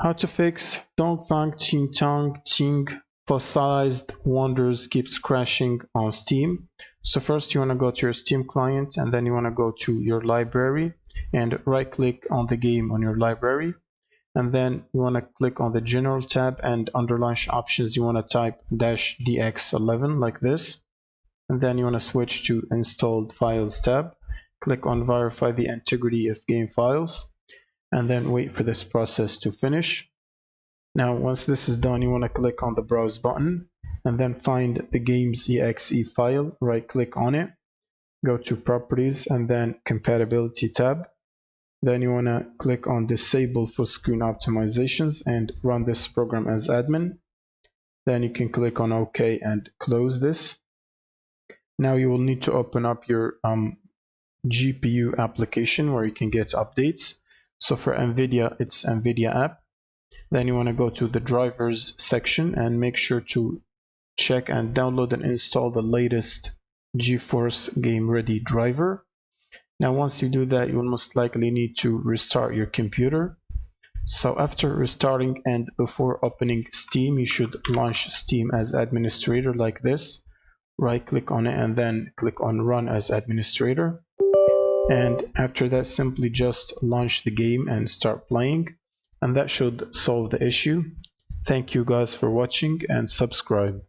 How to fix Dongfang Qingtang Fossilized Wonders keeps crashing on Steam. So first you want to go to your Steam client, and then you want to go to your library and right click on the game on your library, and then you want to click on the general tab, and under launch options you want to type -dx11 like this, and then you want to switch to installed files tab, click on verify the integrity of game files, and then wait for this process to finish. Now once this is done, you want to click on the browse button and then find the game's exe file, right click on it, go to properties and then compatibility tab. Then you want to click on disable full screen optimizations and run this program as admin. Then you can click on OK and close this. Now you will need to open up your GPU application where you can get updates. So for NVIDIA, it's NVIDIA app. Then you want to go to the drivers section and make sure to check and download and install the latest GeForce Game Ready driver. Now once you do that, you will most likely need to restart your computer. So after restarting and before opening Steam, you should launch Steam as administrator like this. Right click on it and then click on run as administrator. And after that, simply just launch the game and start playing, and that should solve the issue. Thank you guys for watching and subscribe.